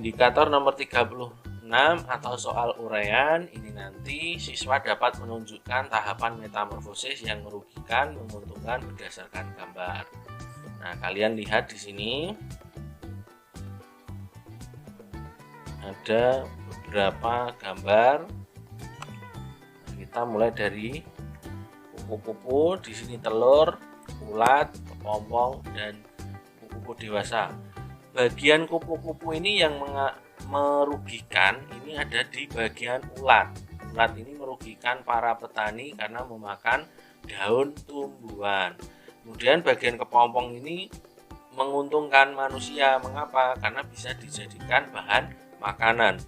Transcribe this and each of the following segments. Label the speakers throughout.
Speaker 1: Indikator nomor 36 atau soal uraian ini nanti siswa dapat menunjukkan tahapan metamorfosis yang merugikan, menguntungkan berdasarkan gambar. Nah, kalian lihat di sini ada beberapa gambar. Kita mulai dari kupu-kupu, di sini telur, ulat, kepompong, dan kupu-kupu dewasa. Bagian kupu-kupu ini yang merugikan ini ada di bagian ulat. Ulat ini merugikan para petani karena memakan daun tumbuhan. Kemudian bagian kepompong ini menguntungkan manusia. Mengapa? Karena bisa dijadikan bahan makanan.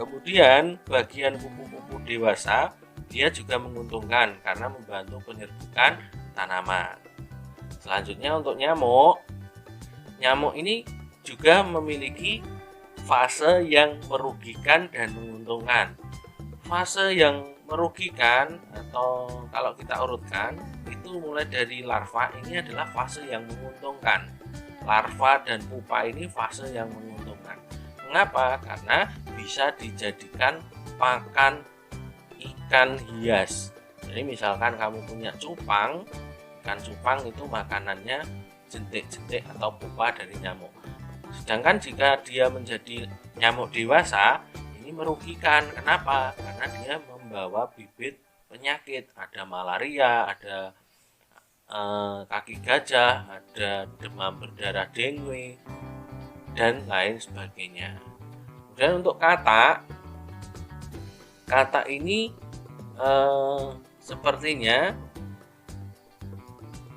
Speaker 1: Kemudian bagian kupu-kupu dewasa dia juga menguntungkan karena membantu penyerbukan tanaman. Selanjutnya untuk nyamuk. Nyamuk ini juga memiliki fase yang merugikan dan menguntungkan. Fase yang merugikan atau kalau kita urutkan itu mulai dari larva, ini adalah fase yang menguntungkan. Larva dan pupa ini fase yang menguntungkan. Mengapa? Karena bisa dijadikan pakan ikan hias. Jadi misalkan kamu punya cupang, ikan cupang itu makanannya jentik-jentik atau pupa dari nyamuk. Sedangkan jika dia menjadi nyamuk dewasa, ini merugikan. Kenapa? Karena dia membawa bibit penyakit. Ada malaria, ada kaki gajah, ada demam berdarah dengue, dan lain sebagainya. Kemudian untuk katak ini sepertinya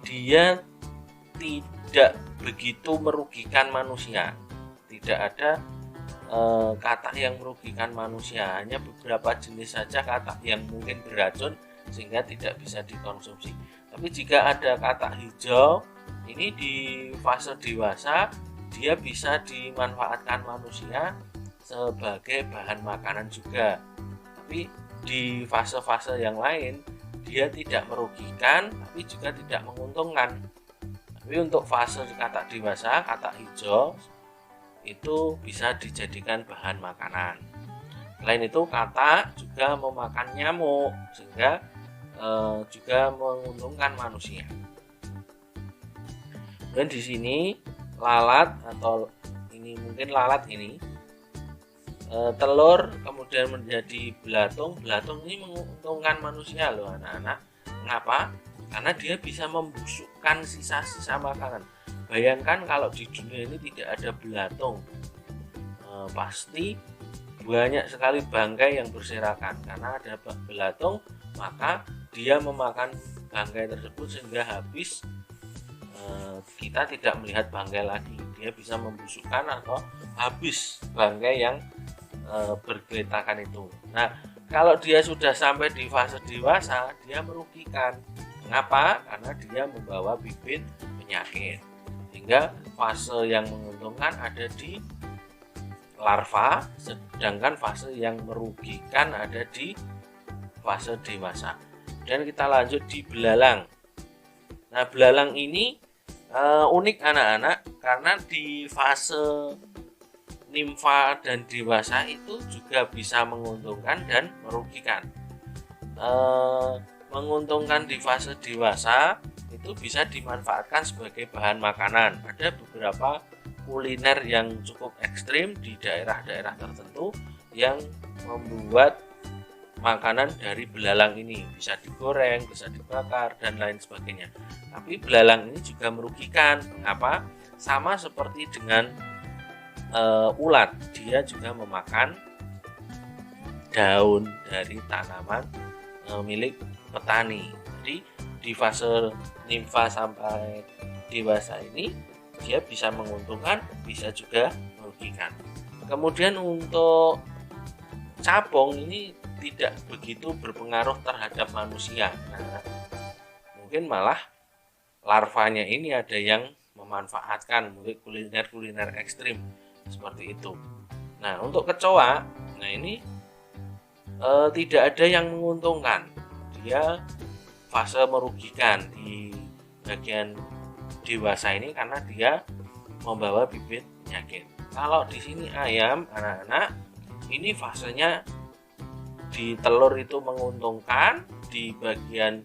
Speaker 1: dia tidak begitu merugikan manusia. Tidak ada katak yang merugikan manusia, hanya beberapa jenis saja katak yang mungkin beracun sehingga tidak bisa dikonsumsi. Tapi jika ada katak hijau, ini di fase dewasa dia bisa dimanfaatkan manusia sebagai bahan makanan juga. Tapi di fase-fase yang lain dia tidak merugikan tapi juga tidak menguntungkan. Tapi untuk fase katak dewasa, katak hijau itu bisa dijadikan bahan makanan. Selain itu katak juga memakan nyamuk sehingga juga menguntungkan manusia. Dan di sini lalat atau ini mungkin lalat ini telur kemudian menjadi belatung. Belatung ini menguntungkan manusia loh anak-anak. Mengapa? Karena dia bisa membusukkan sisa-sisa makanan. Bayangkan kalau di dunia ini tidak ada belatung, pasti banyak sekali bangkai yang berserakan. Karena ada belatung, maka dia memakan bangkai tersebut sehingga habis. Kita tidak melihat bangkai lagi. Dia bisa membusukkan atau habis bangkai yang bergeletakan itu. Nah, kalau dia sudah sampai di fase dewasa, dia merugikan. Mengapa? Karena dia membawa bibit penyakit. Sehingga fase yang menguntungkan ada di larva, sedangkan fase yang merugikan ada di fase dewasa. Dan kita lanjut di belalang. Nah, belalang ini unik anak-anak karena di fase nimfa dan dewasa itu juga bisa menguntungkan dan merugikan. Menguntungkan di fase dewasa itu bisa dimanfaatkan sebagai bahan makanan. Ada beberapa kuliner yang cukup ekstrim di daerah-daerah tertentu yang membuat makanan dari belalang ini bisa digoreng, bisa dibakar, dan lain sebagainya. Tapi belalang ini juga merugikan. Mengapa? Sama seperti dengan ulat, dia juga memakan daun dari tanaman milik petani. Jadi di fase nimfa sampai dewasa ini dia bisa menguntungkan, bisa juga merugikan. Kemudian untuk capung ini tidak begitu berpengaruh terhadap manusia. Nah, mungkin malah larvanya ini ada yang memanfaatkan mungkin kuliner ekstrim seperti itu. Nah, untuk kecoa, nah ini tidak ada yang menguntungkan. Dia fase merugikan di bagian dewasa ini karena dia membawa bibit penyakit. Kalau di sini ayam, anak-anak, ini fasenya di telur itu menguntungkan, di bagian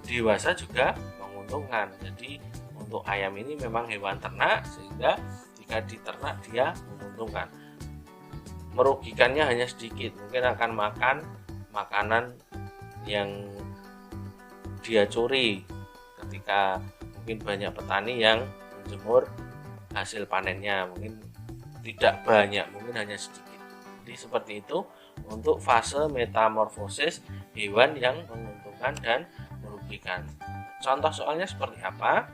Speaker 1: dewasa juga menguntungkan. Jadi untuk ayam ini memang hewan ternak, sehingga jika diternak dia menguntungkan. Merugikannya hanya sedikit, mungkin akan makan makanan yang dia curi ketika mungkin banyak petani yang menjemur hasil panennya, mungkin tidak banyak, mungkin hanya sedikit. Jadi seperti itu untuk fase metamorfosis hewan yang menguntungkan dan merugikan. Contoh soalnya seperti apa?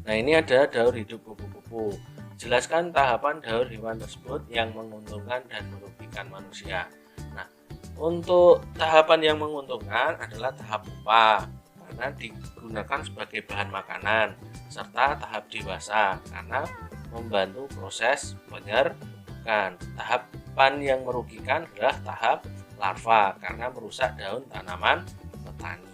Speaker 1: Nah, ini ada daur hidup kupu-kupu. Jelaskan tahapan daur hewan tersebut yang menguntungkan dan merugikan manusia. Nah, untuk tahapan yang menguntungkan adalah tahap pupa karena digunakan sebagai bahan makanan, serta tahap dewasa karena membantu proses penyerbukan. Tahapan yang merugikan adalah tahap larva karena merusak daun tanaman petani.